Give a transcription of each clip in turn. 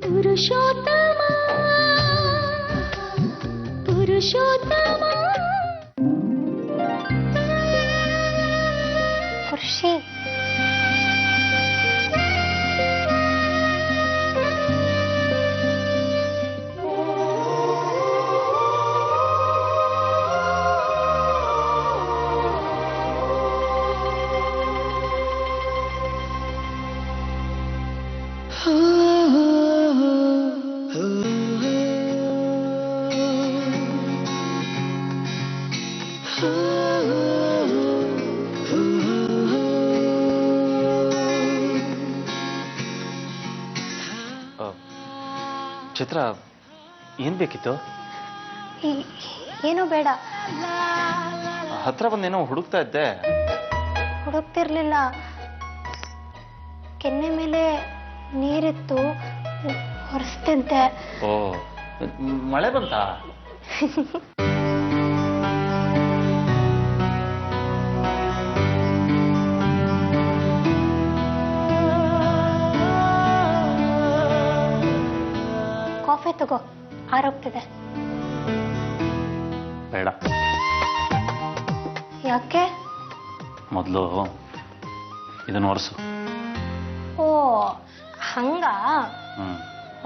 ಪುರುಷೋತ್ತಮ ಪುರುಷೋತ್ತಮ ಖುಷಿ ಚಿತ್ರ ಏನ್ ಬೇಕಿತ್ತು? ಏನೂ ಬೇಡ. ಹತ್ರ ಬಂದೇನೋ ಹುಡುಕ್ತಾ ಇದ್ದೆ. ಹುಡುಕ್ತಿರ್ಲಿಲ್ಲ, ಕೆನ್ನೆ ಮೇಲೆ ನೀರಿತ್ತು, ಒರೆಸ್ತಿದ್ದೆ. ಓ, ಮಳೆ ಬಂತಾ? ಕಾಫಿ ತಗೋ, ಆರೋಗ್ತಿದೆ. ಬೇಡ. ಯಾಕೆ? ಮೊದಲು ಇದನ್ನು ಒರೆಸು. ಓ ಹಂಗ?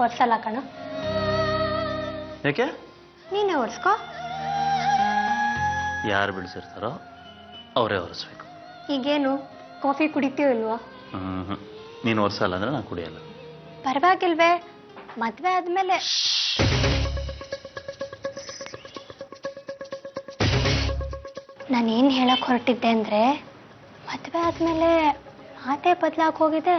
ಒರ್ಸಲ್ಲ ಕಣ. ಯಾಕೆ? ನೀನೇ ಒರ್ಸ್ಕೋ. ಯಾರು ಬಿಡಿಸಿರ್ತಾರೋ ಅವರೇ ಒರೆಸ್ಬೇಕು. ಈಗೇನು ಕಾಫಿ ಕುಡಿತೀವೋ ಇಲ್ವಾ? ನೀನು ಒರೆಸಲ್ಲ ಅಂದ್ರೆ ನಾನು ಕುಡಿಯಲ್ಲ. ಪರವಾಗಿಲ್ವೇ, ಮದ್ವೆ ಆದ್ಮೇಲೆ. ನಾನೇನ್ ಹೇಳಕ್ ಹೊರಟಿದ್ದೆ ಅಂದ್ರೆ, ಮದ್ವೆ ಆದ್ಮೇಲೆ ಮಾತೇ ಬದಲಾಗಿ ಹೋಗಿದೆ.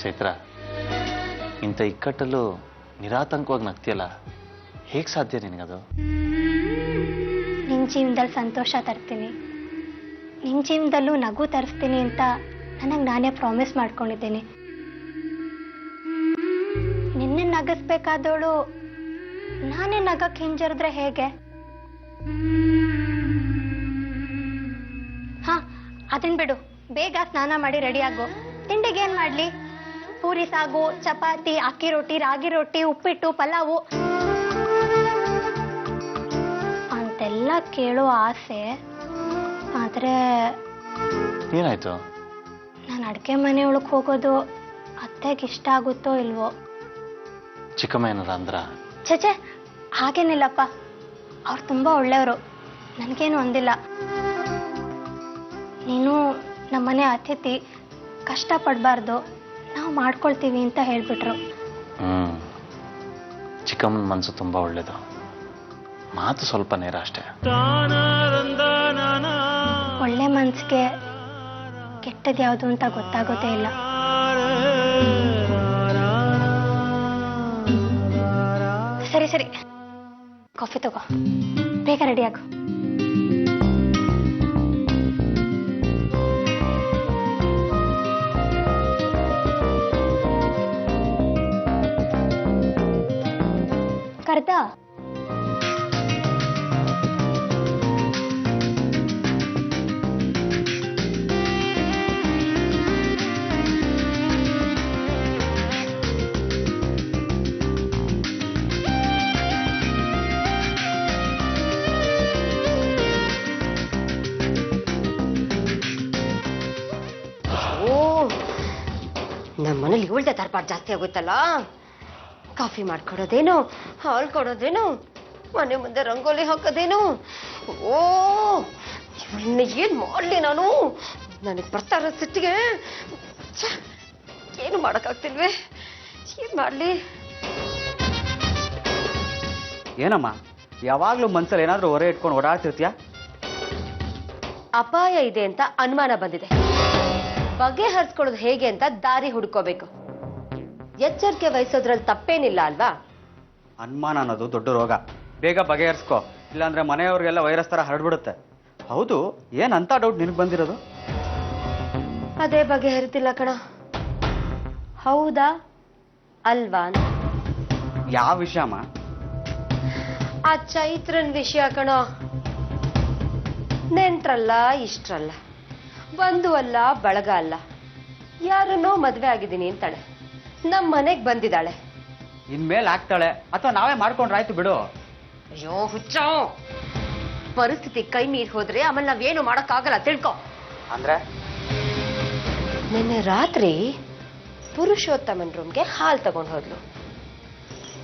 ಚೈತ್ರ, ಇಂಥ ಇಕ್ಕಟ್ಟಲ್ಲೂ ನಿರಾತಂಕವಾಗಿ ನಗ್ತಿಯಲ್ಲ, ಹೇಗೆ ಸಾಧ್ಯ ನಿನಗದು? ನಿನ್ ಜೀವನದಲ್ಲಿ ಸಂತೋಷ ತರ್ತೀನಿ, ನಿನ್ ಜೀವನದಲ್ಲೂ ನಗು ತರಿಸ್ತೀನಿ ಅಂತ ನನಗೆ ನಾನೇ ಪ್ರಾಮಿಸ್ ಮಾಡ್ಕೊಂಡಿದ್ದೀನಿ. ನಿನ್ನೆ ನಗಿಸ್ಬೇಕಾದವಳು ನಾನೇ ನಗಕ್ಕೆ ಹಿಂಜರಿದ್ರೆ ಹೇಗೆ? ಹಾ, ಅದನ್ ಬಿಡು, ಬೇಗ ಸ್ನಾನ ಮಾಡಿ ರೆಡಿ ಆಗು. ತಿಂಡಿಗೆ ಏನ್ ಮಾಡ್ಲಿ? ಪೂರಿ ಸಾಗು, ಚಪಾತಿ, ಅಕ್ಕಿ ರೊಟ್ಟಿ, ರಾಗಿ ರೊಟ್ಟಿ, ಉಪ್ಪಿಟ್ಟು, ಪಲಾವು ಅಂತೆಲ್ಲ ಕೇಳೋ ಆಸೆ. ಆದ್ರೆ ಏನಾಯ್ತು? ನಾನು ಅಡ್ಗೆ ಮನೆಯೊಳಗೆ ಹೋಗೋದು ಅತ್ತೆಗೆ ಇಷ್ಟ ಆಗುತ್ತೋ ಇಲ್ವೋ? ಚಿಕ್ಕಮ್ಮ ಏನಾರ ಅಂದ್ರ? ಛೆ, ಹಾಗೇನಿಲ್ಲಪ್ಪ, ಅವ್ರು ತುಂಬಾ ಒಳ್ಳೆಯವರು, ನನಗೇನು ಅಂದಿಲ್ಲ. ನೀನು ನಮ್ಮನೆ ಅತಿಥಿ, ಕಷ್ಟಪಡಬಾರ್ದು, ನಾವು ಮಾಡ್ಕೊಳ್ತೀವಿ ಅಂತ ಹೇಳ್ಬಿಟ್ರು. ಚಿಕ್ಕಮ್ಮನ ಮನಸ್ಸು ತುಂಬಾ ಒಳ್ಳೇದು, ಮಾತು ಸ್ವಲ್ಪ ನೇರ ಅಷ್ಟೇ. ಒಳ್ಳೆ ಮನ್ಸಿಗೆ ಕೆಟ್ಟದ್ದು ಯಾವುದು ಅಂತ ಗೊತ್ತಾಗೋದೇ ಇಲ್ಲ. ಸರಿ ಸರಿ, ಕಾಫಿ ತಗೋ, ಬೇಗ ರೆಡಿ ಆಗು. ಕರ್ದ? ನಮ್ಮ ಮನೇಲಿ ಇವಳ್ದೆ ದರ್ಬಾರ್ ಜಾಸ್ತಿ ಆಗುತ್ತಲ್ಲ. ಕಾಫಿ ಮಾಡ್ಕೊಡೋದೇನು, ಹಾಲು ಕೊಡೋದೇನು, ಮನೆ ಮುಂದೆ ರಂಗೋಲಿ ಹಾಕೋದೇನು. ಓ, ಇವಳನ್ನ ಏನ್ ಮಾಡ್ಲಿ ನಾನು? ನನಗೆ ಬರ್ತಾರ ಸಿಟ್ಟಿಗೆ. ಏನು ಮಾಡಕ್ಕಾಗ್ತಿಲ್ವೇ? ಏನ್ ಮಾಡ್ಲಿ? ಏನಮ್ಮ ಯಾವಾಗ್ಲೂ ಮನ್ಸಲ್ಲಿ ಏನಾದ್ರೂ ಹೊರೆ ಇಟ್ಕೊಂಡು ಓಡಾಡ್ತಿರ್ತೀಯ? ಅಪಾಯ ಇದೆ ಅಂತ ಅನುಮಾನ ಬಂದಿದೆ, ಬಗೆಹರಿಸ್ಕೊಳ್ಳೋದು ಹೇಗೆ ಅಂತ ದಾರಿ ಹುಡ್ಕೋಬೇಕು. ಎಚ್ಚರಿಕೆ ವಹಿಸೋದ್ರಲ್ಲಿ ತಪ್ಪೇನಿಲ್ಲ ಅಲ್ವಾ? ಅನುಮಾನ ಅನ್ನೋದು ದೊಡ್ಡ ರೋಗ, ಬೇಗ ಬಗೆಹರಿಸ್ಕೋ, ಇಲ್ಲಾಂದ್ರೆ ಮನೆಯವ್ರಿಗೆಲ್ಲ ವೈರಸ್ ತರ ಹರಡ್ಬಿಡುತ್ತೆ. ಹೌದು, ಏನಂತ ಡೌಟ್ ನಿನಗೆ ಬಂದಿರೋದು? ಅದೇ ಬಗೆಹರಿತಿಲ್ಲ ಕಣ. ಹೌದಾ ಅಲ್ವಾ ಅಂತ. ಯಾವ ವಿಷಯ ಅಮ್ಮ? ಆ ಚೈತ್ರನ್ ವಿಷಯ ಕಣ. ನೆಂಟ್ರಲ್ಲ, ಇಷ್ಟ್ರಲ್ಲ, ಬಂಧು ಅಲ್ಲ, ಬಳಗ ಅಲ್ಲ, ಯಾರನ್ನೋ ಮದ್ವೆ ಆಗಿದ್ದೀನಿ ಅಂತಾಳೆ. ನಮ್ಮ ಮನೆಗ್ ಬಂದಿದ್ದಾಳೆ. ಇನ್ಮೇಲೆ ಆಗ್ತಾಳೆ ಅಥವಾ ನಾವೇ ಮಾಡ್ಕೊಂಡ್ರಾಯ್ತು ಬಿಡು. ಅಯ್ಯೋ ಹುಚ್ಚ, ಪರಿಸ್ಥಿತಿ ಕೈ ಮೀರಿ ಹೋದ್ರೆ ಆಮೇಲೆ ನಾವೇನು ಮಾಡಕ್ಕಾಗಲ್ಲ, ತಿಳ್ಕೊ. ಅಂದ್ರೆ ನಿನ್ನೆ ರಾತ್ರಿ ಪುರುಷೋತ್ತಮನ್ ರೂಮ್ಗೆ ಹಾಲು ತಗೊಂಡು ಹೋದ್ಲು.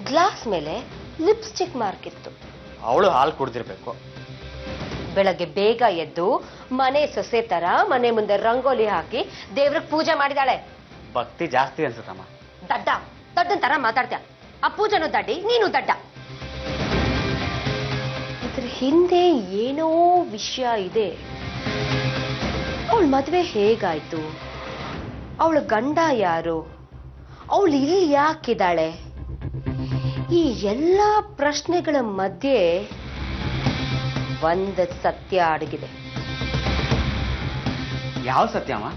ಗ್ಲಾಸ್ ಮೇಲೆ ಲಿಪ್ಸ್ಟಿಕ್ ಮಾರ್ಕ್ ಇತ್ತು. ಅವಳು ಹಾಲು ಕುಡ್ದಿರ್ಬೇಕು. ಬೆಳಗ್ಗೆ ಬೇಗ ಎದ್ದು ಮನೆ ಸೊಸೆ ತರ ಮನೆ ಮುಂದೆ ರಂಗೋಲಿ ಹಾಕಿ ದೇವ್ರಿಗೆ ಪೂಜೆ ಮಾಡಿದಾಳೆ. ಭಕ್ತಿ ಜಾಸ್ತಿ ಅನ್ಸುತ್ತಮ್ಮ. ದಡ್ಡ ದಡ್ಡನ್ ತರ ಮಾತಾಡ್ತೀಯ. ಆ ಪೂಜೆನೂ ದಡ್ಡಿ, ನೀನು ದಡ್ಡ. ಇದ್ರ ಹಿಂದೆ ಏನೋ ವಿಷಯ ಇದೆ. ಅವಳ ಮದ್ವೆ ಹೇಗಾಯ್ತು, ಅವಳ ಗಂಡ ಯಾರು, ಅವಳು ಇಲ್ಲಿ ಯಾಕಿದ್ದಾಳೆ, ಈ ಎಲ್ಲಾ ಪ್ರಶ್ನೆಗಳ ಮಧ್ಯೆ ಒಂದು ಸತ್ಯ ಅಡಗಿದೆ. ಯಾವ ಸತ್ಯಮ್ಮ?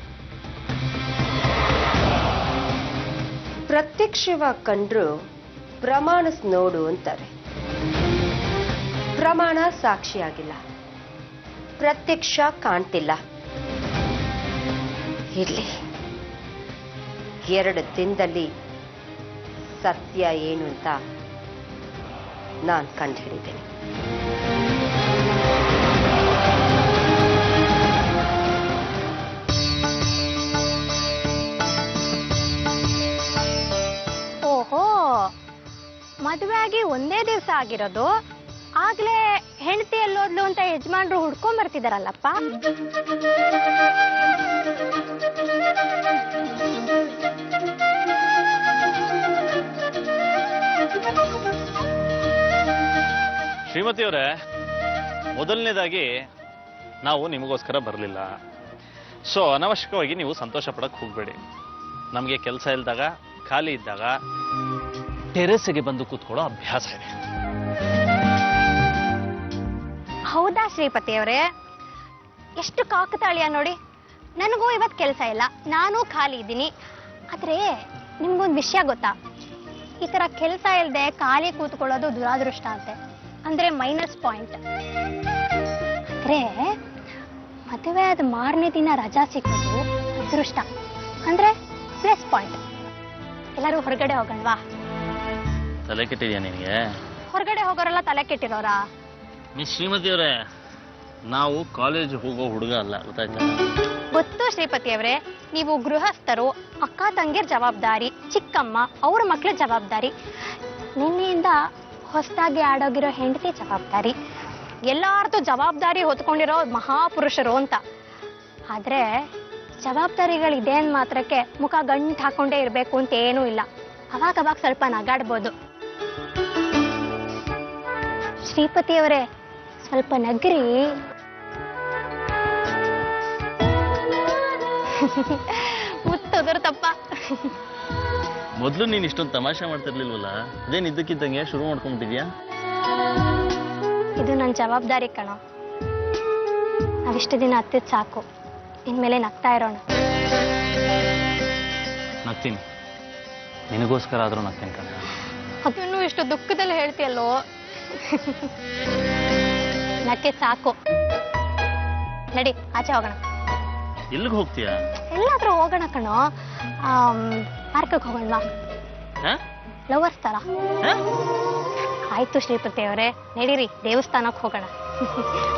ಪ್ರತ್ಯಕ್ಷವಾಗಿ ಕಂಡ್ರು ಪ್ರಮಾಣಿಸ್ ನೋಡು ಅಂತಾರೆ. ಪ್ರಮಾಣ ಸಾಕ್ಷಿಯಾಗಿಲ್ಲ, ಪ್ರತ್ಯಕ್ಷ ಕಾಣ್ತಿಲ್ಲ. ಇರ್ಲಿ, 2 ದಿನದಲ್ಲಿ ಸತ್ಯ ಏನು ಅಂತ ನಾನು ಕಂಡುಹಿಡಿದ್ದೇನೆ. ಓಹೋ, ಮದುವೆ ಆಗಿ ಒಂದೇ ದಿವಸ ಆಗಿರೋದು, ಆಗ್ಲೇ ಹೆಂಡತಿ ಎಲ್ಲೋದ್ಲು ಅಂತ ಯಜಮಾನ್ರು ಹುಡ್ಕೊಂಡ್ ಬರ್ತಿದಾರಲ್ಲಪ್ಪ. ಶ್ರೀಮತಿಯವರೇ, ಮೊದಲನೇದಾಗಿ ನಾವು ನಿಮಗೋಸ್ಕರ ಬರಲಿಲ್ಲ. ಸೊ ಅನವಶ್ಯಕವಾಗಿ ನೀವು ಸಂತೋಷ ಪಡಕ್ಕೆ ಹೋಗ್ಬೇಡಿ. ನಮಗೆ ಕೆಲಸ ಇಲ್ದಾಗ, ಖಾಲಿ ಇದ್ದಾಗ ಟೆರೆಸ್ಗೆ ಬಂದು ಕೂತ್ಕೊಳ್ಳೋ ಅಭ್ಯಾಸ ಇದೆ. ಹೌದಾ ಶ್ರೀಪತಿಯವರೇ, ಎಷ್ಟು ಕಾಕತಾಳಿಯ ನೋಡಿ. ನನಗೂ ಇವತ್ತು ಕೆಲಸ ಇಲ್ಲ, ನಾನು ಖಾಲಿ ಇದ್ದೀನಿ. ಆದ್ರೆ ನಿಮ್ಗೊಂದು ವಿಷಯ ಗೊತ್ತಾ, ಈ ತರ ಕೆಲಸ ಇಲ್ಲದೆ ಖಾಲಿ ಕೂತ್ಕೊಳ್ಳೋದು ದುರಾದೃಷ್ಟ ಅಂತೆ, ಅಂದ್ರೆ ಮೈನಸ್ ಪಾಯಿಂಟ್. ಆದ್ರೆ ಮದುವೆ ಆದ ಮಾರನೇ ದಿನ ರಜಾ ಸಿಕ್ಕೋದು ಅದೃಷ್ಟ, ಅಂದ್ರೆ ಪ್ಲಸ್ ಪಾಯಿಂಟ್. ಎಲ್ಲರೂ ಹೊರಗಡೆ ಹೋಗಣ್ವಾ? ತಲೆ ಕೆಟ್ಟಿದ್ಯಾ ನಿನಗೆ? ಹೊರಗಡೆ ಹೋಗೋರೆಲ್ಲ ತಲೆ ಕೆಟ್ಟಿರೋರಾ? ಮಿಸ್ ಶ್ರೀಮತಿಯವರೇ, ನಾವು ಕಾಲೇಜ್ ಹೋಗೋ ಹುಡುಗ ಅಲ್ಲ, ಗೊತ್ತಾಯ್ತಾ? ಗೊತ್ತು ಶ್ರೀಪತಿಯವರೇ, ನೀವು ಗೃಹಸ್ಥರು, ಅಕ್ಕ ತಂಗಿರ್ ಜವಾಬ್ದಾರಿ, ಚಿಕ್ಕಮ್ಮ ಅವ್ರ ಮಕ್ಳ ಜವಾಬ್ದಾರಿ, ನಿನ್ನೆಯಿಂದ ಹೊಸದಾಗಿ ಆಡೋಗಿರೋ ಹೆಂಡತಿ ಜವಾಬ್ದಾರಿ, ಎಲ್ಲಾರ್ದು ಜವಾಬ್ದಾರಿ ಹೊತ್ಕೊಂಡಿರೋ ಮಹಾಪುರುಷರು ಅಂತ. ಆದ್ರೆ ಜವಾಬ್ದಾರಿಗಳಿದೆ ಅಂದ ಮಾತ್ರಕ್ಕೆ ಮುಖ ಗಂಟು ಹಾಕೊಂಡೇ ಇರ್ಬೇಕು ಅಂತ ಏನೂ ಇಲ್ಲ. ಅವಾಗ ಸ್ವಲ್ಪ ನಗಾಡ್ಬೋದು. ಶ್ರೀಪತಿಯವರೇ, ಸ್ವಲ್ಪ ನಗ್ರಿ. ಮುತ್ತುದುರ್ತಪ್ಪ. ಮೊದಲು ನೀನು ಇಷ್ಟೊಂದು ತಮಾಷೆ ಮಾಡ್ತಿರ್ಲಿಲ್ವಲ್ಲ, ಅದೇನು ಇದ್ದಕ್ಕಿದ್ದಂಗೆ ಶುರು ಮಾಡ್ಕೊಂಡ್ಬಿಟ್ಟಿದ್ಯಾ? ಇದು ನನ್ನ ಜವಾಬ್ದಾರಿ ಕಣ. ನಾವಿಷ್ಟು ದಿನ ಹತ್ತಿದ್ ಸಾಕು, ಇನ್ಮೇಲೆ ನಗ್ತಾ ಇರೋಣ. ನಗ್ತೀನಿ, ನಿನಗೋಸ್ಕರ ಆದ್ರೂ ನಗ್ತೀನಿ ಕಣ. ಅದನ್ನು ಇಷ್ಟು ದುಃಖದಲ್ಲಿ ಹೇಳ್ತೀಯಲ್ಲೋ. ನಕ್ಕೆ ಸಾಕು, ನಡಿ ಆಚೆ ಹೋಗೋಣ. ಎಲ್ಲಿಗೆ ಹೋಗ್ತೀಯಾ? ಎಲ್ಲಾದ್ರೂ ಹೋಗೋಣ ಕಣೋ. ಪಾರ್ಕಿಗೆ ಹೋಗೋಣವಾ? ಲವರ್ಸ್ ತರ. ಆಯ್ತು ಶ್ರೀಪತಿ ಅವರೇ, ನಡೀರಿ ದೇವಸ್ಥಾನಕ್ಕೆ ಹೋಗೋಣ.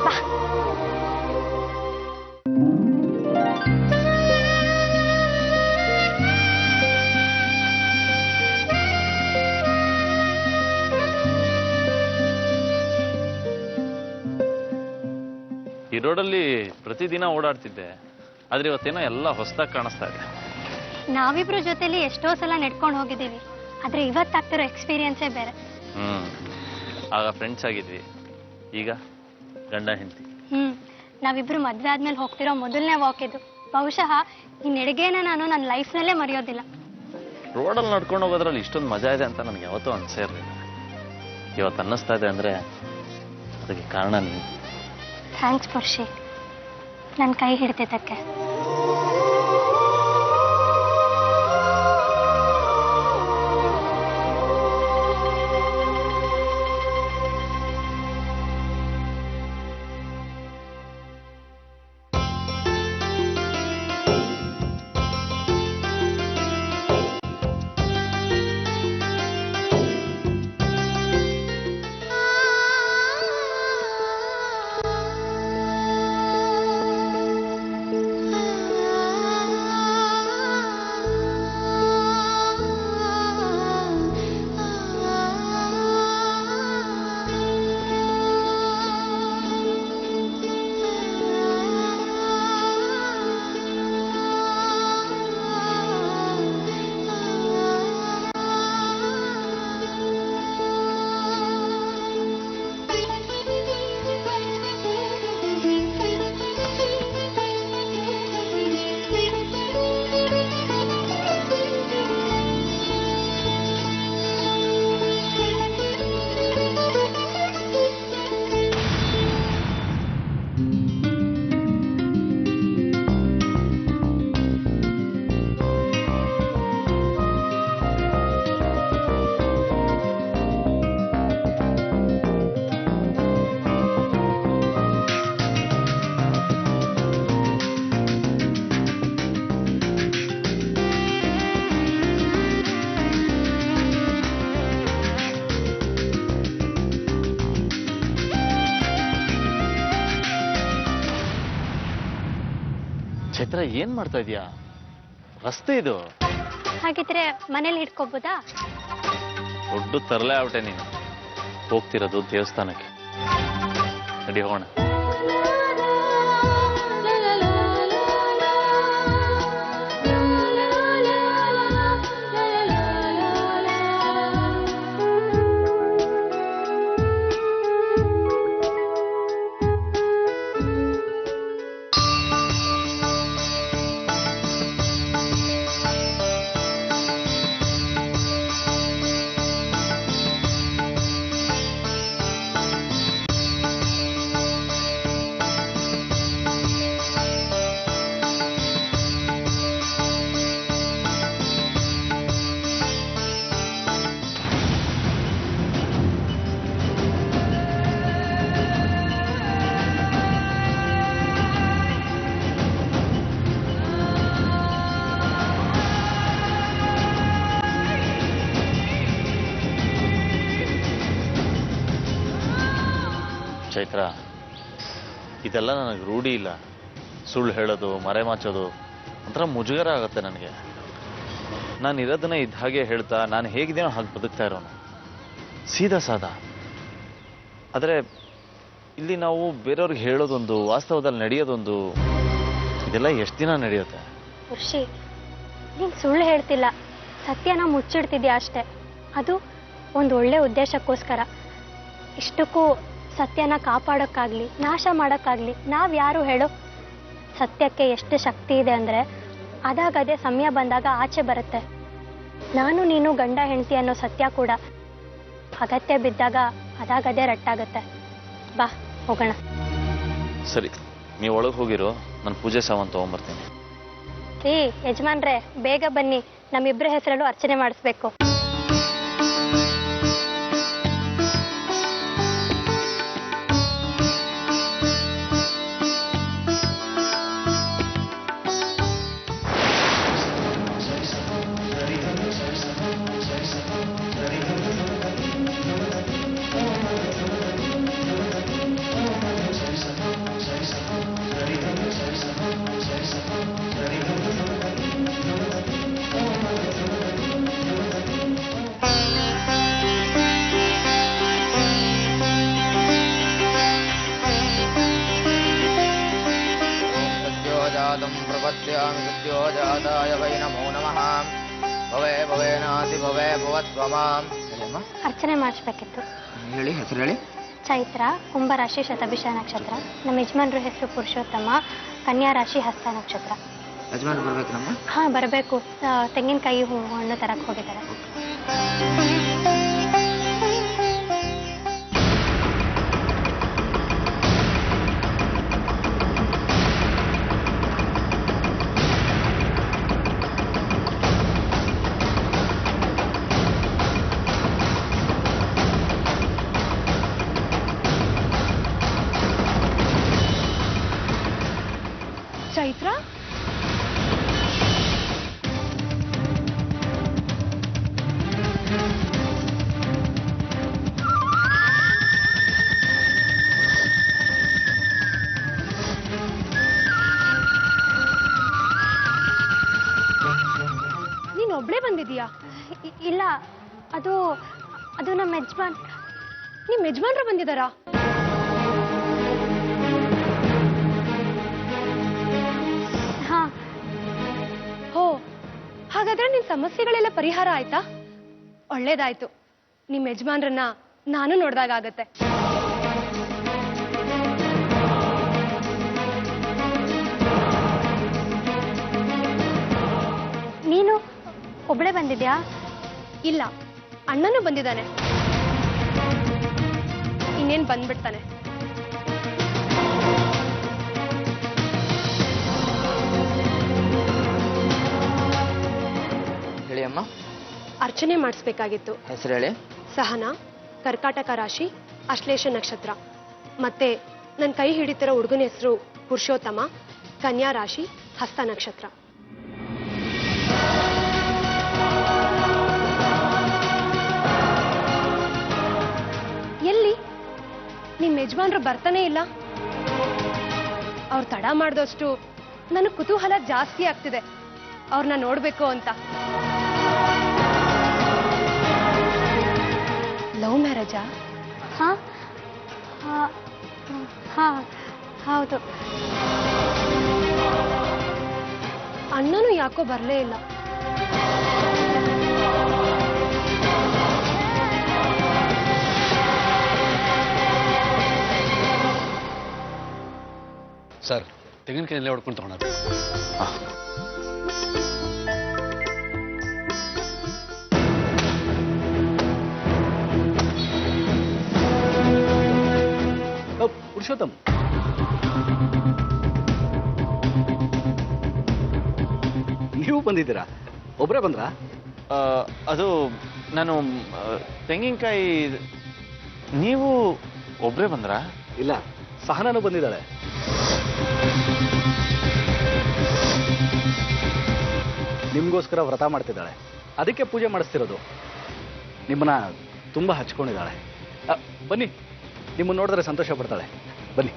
ಬಾ. ಈ ರೋಡಲ್ಲಿ ಪ್ರತಿದಿನ ಓಡಾಡ್ತಿದ್ದೆ, ಆದ್ರೆ ಇವತ್ತೇನೋ ಎಲ್ಲ ಹೊಸದಾಗಿ ಕಾಣಿಸ್ತಾ ಇದೆ. ನಾವಿಬ್ರು ಜೊತೆಲಿ ಎಷ್ಟೋ ಸಲ ನೆಡ್ಕೊಂಡು ಹೋಗಿದ್ದೀವಿ, ಆದ್ರೆ ಇವತ್ತಾಗ್ತಿರೋ ಎಕ್ಸ್ಪೀರಿಯನ್ಸೇ ಬೇರೆ. ಆಗ ಫ್ರೆಂಡ್ಸ್ ಆಗಿದ್ವಿ, ಈಗ ಗಂಡ ಹೆಂಡತಿ. ನಾವಿಬ್ರು ಮದ್ವೆ ಆದ್ಮೇಲೆ ಹೋಗ್ತಿರೋ ಮೊದಲನೇ ವಾಕ್ ಇದು. ಬಹುಶಃ ಈ ನಡಿಗೆನ ನಾನು ನನ್ನ ಲೈಫ್ನಲ್ಲೇ ಮರೆಯೋದಿಲ್ಲ. ರೋಡಲ್ಲಿ ನಡ್ಕೊಂಡು ಹೋಗೋದ್ರಲ್ಲಿ ಇಷ್ಟೊಂದು ಮಜಾ ಇದೆ ಅಂತ ನನಗೆ ಯಾವತ್ತೂ ಅನ್ಸೇ ಇರಲಿಲ್ಲ. ಇವತ್ತು ಅನ್ನಿಸ್ತಾ ಇದೆ ಅಂದ್ರೆ ಅದಕ್ಕೆ ಕಾರಣ ನೀವು. ಥ್ಯಾಂಕ್ಸ್ ಪುರ್ಷಿ, ನನ್ನ ಕೈ ಹಿಡ್ತಿದ್ದಕ್ಕೆ. ಚೈತ್ರ ಏನ್ ಮಾಡ್ತಾ ಇದೀಯಾ? ರಸ್ತೆ ಇದು. ಹಾಗಿದ್ರೆ ಮನೇಲಿ ಇಟ್ಕೋಬೋದಾ? ದೊಡ್ಡ ತರಲೆ ಆಗ್ಬಿಟ್ಟೆ ನೀನು. ಹೋಗ್ತಿರೋದು ದೇವಸ್ಥಾನಕ್ಕೆ. ನಡಿ ಹೋಗೋಣ. ಚೈತ್ರ, ಇದೆಲ್ಲ ನನಗೆ ರೂಢಿ ಇಲ್ಲ. ಸುಳ್ಳು ಹೇಳೋದು, ಮರೆಮಾಚೋದು ಒಂಥರ ಮುಜುಗರ ಆಗುತ್ತೆ ನನಗೆ. ನಾನು ಇರೋದನ್ನ ಇದ್ದ ಹಾಗೆ ಹೇಳ್ತಾ ನಾನು ಹೇಗಿದ್ದೀನೋ ಹಾಗೆ ಬದುಕ್ತಾ ಇರೋನು, ಸೀದಾ ಸಾದಾ. ಆದರೆ ಇಲ್ಲಿ ನಾವು ಬೇರೆಯವ್ರಿಗೆ ಹೇಳೋದೊಂದು, ವಾಸ್ತವದಲ್ಲಿ ನಡೆಯೋದೊಂದು, ಇದೆಲ್ಲ ಎಷ್ಟು ದಿನ ನಡೆಯುತ್ತೆ? ಖುಷಿ, ನೀನು ಸುಳ್ಳು ಹೇಳ್ತಿಲ್ಲ, ಸತ್ಯನ ಮುಚ್ಚಿಡ್ತಿದ್ಯಾ ಅಷ್ಟೇ. ಅದು ಒಂದು ಒಳ್ಳೆ ಉದ್ದೇಶಕ್ಕೋಸ್ಕರ. ಇಷ್ಟಕ್ಕೂ ಸತ್ಯನ ಕಾಪಾಡೋಕ್ಕಾಗ್ಲಿ, ನಾಶ ಮಾಡೋಕ್ಕಾಗ್ಲಿ ನಾವ್ಯಾರು ಹೇಳು? ಸತ್ಯಕ್ಕೆ ಎಷ್ಟು ಶಕ್ತಿ ಇದೆ ಅಂದರೆ ಅದಾಗದೇ ಸಮಯ ಬಂದಾಗ ಆಚೆ ಬರುತ್ತೆ. ನಾನು ನೀನು ಗಂಡ ಹೆಂಡತಿ ಅನ್ನೋ ಸತ್ಯ ಕೂಡ ಅಗತ್ಯ ಬಿದ್ದಾಗ ಅದಾಗದೇ ರಟ್ಟಾಗತ್ತೆ. ಬಾ ಹೋಗೋಣ. ಸರಿ, ನೀವು ಒಳಗೆ ಹೋಗಿರೋ, ನಾನು ಪೂಜೆ ಸಾಮಾನು ತೊಗೊಂಬರ್ತೀನಿ. ರೀ ಯಜಮಾನ್ರೆ, ಬೇಗ ಬನ್ನಿ, ನಮ್ಮಿಬ್ಬರ ಹೆಸರಲ್ಲೂ ಅರ್ಚನೆ ಮಾಡಿಸ್ಬೇಕು. प्रपद्यामि सद्योजाताय वै नमो नमः भवे भवेनाति भवे भवत्वमां. ಅರ್ಚನೆ ಮಾಡಿಸ್ಬೇಕಿತ್ತು. ಹೇಳಿ, ಹೆಸರು ಹೇಳಿ. ಚೈತ್ರ, ಕುಂಭರಾಶಿ, ಶತಭಿಷ ನಕ್ಷತ್ರ. ನಮ್ಮ ಯಜಮಾನ್ರ ಹೆಸರು ಪುರುಷೋತ್ತಮ, ಕನ್ಯಾ ರಾಶಿ, ಹಸ್ತ ನಕ್ಷತ್ರ. ಯಜಮಾನ್ ಬರ್ಬೇಕು ನಮ್ಮ? ಹಾ ಬರಬೇಕು, ತೆಂಗಿನಕಾಯಿ ಹಣ್ಣು ತರಕ್ ಹೋಗಿದ್ದಾರೆ. ಚೈತ್ರ, ನೀನ್ ಒಬ್ಳೇ ಬಂದಿದೀಯಾ? ಇಲ್ಲ, ಅದು ಅದು ನಮ್ಮ ಯಜಮಾನ್. ನಿಮ್ ಯಜಮಾನ್ರು ಬಂದಿದಾರಾ? ಹಾ. ಹೋ, ಹಾಗಾದ್ರೆ ನಿನ್ ಸಮಸ್ಯೆಗಳೆಲ್ಲ ಪರಿಹಾರ ಆಯ್ತಾ? ಒಳ್ಳೇದಾಯ್ತು. ನಿಮ್ ಯಜಮಾನ್ರನ್ನ ನಾನು ನೋಡ್ದಾಗತ್ತೆ. ನೀನು ಒಬ್ಳೆ ಬಂದಿದ್ಯಾ? ಇಲ್ಲ, ಅಣ್ಣನೂ ಬಂದಿದ್ದಾನೆ. ಇನ್ನೇನ್ ಬಂದ್ಬಿಡ್ತಾನೆ. ಹೇಳಿ ಅಮ್ಮ. ಅರ್ಚನೆ ಮಾಡಿಸ್ಬೇಕಾಗಿತ್ತು. ಹೆಸರು ಹೇಳಿ. ಸಹನಾ, ಕರ್ಕಾಟಕ ರಾಶಿ, ಅಶ್ಲೇಷ ನಕ್ಷತ್ರ. ಮತ್ತೆ ನನ್ನ ಕೈ ಹಿಡಿತಿರೋ ಹುಡುಗನ ಹೆಸರು ಪುರುಷೋತ್ತಮ, ಕನ್ಯಾ ರಾಶಿ, ಹಸ್ತ ನಕ್ಷತ್ರ. ಎಲ್ಲಿ ನಿಮ್ಮ ಯಜಮಾನ್ರು ಬರ್ತಾನೆ ಇಲ್ಲ? ಅವ್ರು ತಡ ಮಾಡಿದಷ್ಟು ನನಗೆ ಕುತೂಹಲ ಜಾಸ್ತಿ ಆಗ್ತಿದೆ ಅವ್ರನ್ನ ನೋಡ್ಬೇಕು ಅಂತ. ಲವ್ ಮ್ಯಾರೇಜಾ? ಹಾ ಹಾ ಹೌದು. ಅಣ್ಣನೂ ಯಾಕೋ ಬರಲೇ ಇಲ್ಲ. ಸರ್, ತೆಂಗಿನಕಾಯಿಯಲ್ಲೇ ಹೊಡ್ಕೊಂಡು ತಗೊಂಡ. ಪುರುಷೋತ್ತಮ್, ನೀವು ಬಂದಿದ್ದೀರಾ? ಒಬ್ಬರೇ ಬಂದ್ರಾ? ಅದು ನಾನು ತೆಂಗಿನಕಾಯಿ. ನೀವು ಒಬ್ಬರೇ ಬಂದ್ರಾ? ಇಲ್ಲ, ಸಹನಾನು ಬಂದಿದ್ದಾಳೆ. ನಿಮಗೋಸ್ಕರ ವ್ರತ ಮಾಡ್ತಿದ್ದಾಳೆ, ಅದಕ್ಕೆ ಪೂಜೆ ಮಾಡಿಸ್ತಿರೋದು. ನಿಮ್ಮನ್ನ ತುಂಬ ಹಚ್ಕೊಂಡಿದ್ದಾಳೆ. ಬನ್ನಿ, ನಿಮ್ಮನ್ನು ನೋಡಿದ್ರೆ ಸಂತೋಷ ಪಡ್ತಾಳೆ. ಬನ್ನಿ.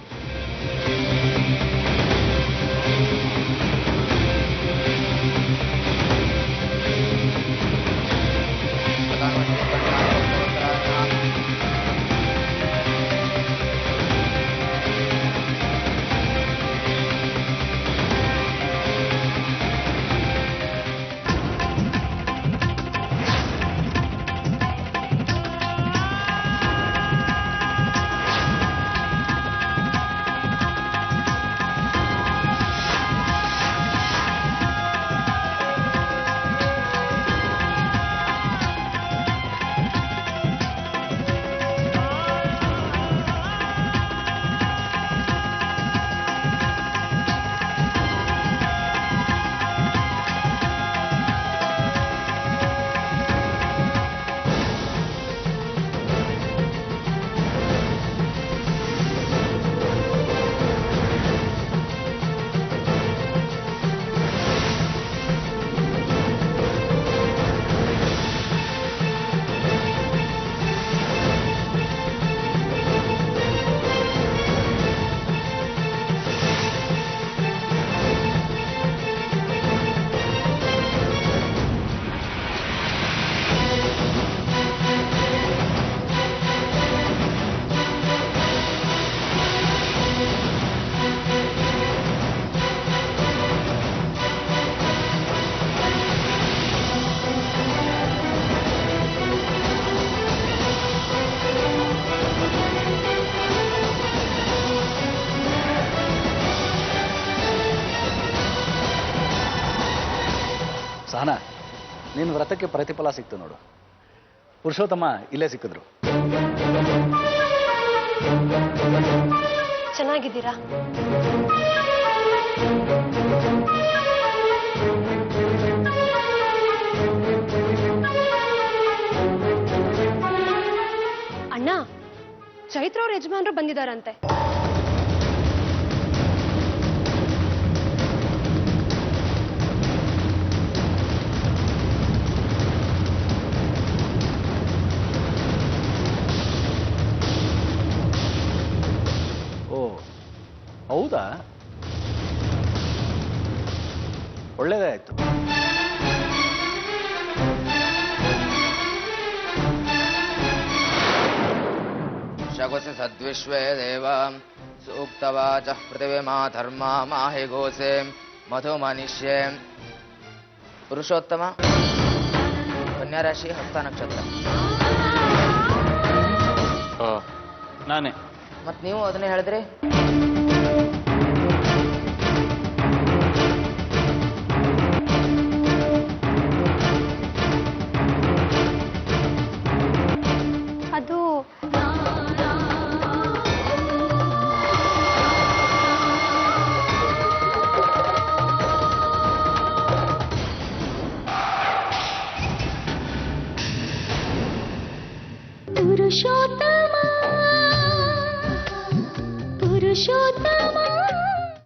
ಸಹನಾ, ನಿನ್ನ ವ್ರತಕ್ಕೆ ಪ್ರತಿಫಲ ಸಿಕ್ತು ನೋಡು. ಪುರುಷೋತ್ತಮ ಇಲ್ಲೇ ಸಿಕ್ಕಿದ್ರು. ಚೆನ್ನಾಗಿದ್ದೀರಾ? ಅಣ್ಣ, ಚೈತ್ರ ಅವ್ರ ಯಜಮಾನ್ರು ಬಂದಿದಾರಂತೆ. ಹೌದಾ? ಒಳ್ಳೇದೇ ಆಯ್ತು. ಶಗುಸಿ ಸದ್ವಿಶ್ವೇ ದೇವ ಸೂಕ್ತವಾಚ ಪೃಥಿವಿಮಾ ಧರ್ಮ ಮಾಹಿ ಗೋಸೆ ಮಧು ಮನಿಷ್ಯೆ. ಪುರುಷೋತ್ತಮ, ಕನ್ಯಾ ರಾಶಿ, ಹಸ್ತ ನಕ್ಷತ್ರ. ನಾನೇ. ಮತ್ ನೀವು ಅದನ್ನೇ ಹೇಳಿದ್ರಿ. ಅದು ಪುರುಷೋತ್ತಮ ಪುರುಷೋತ್ತಮ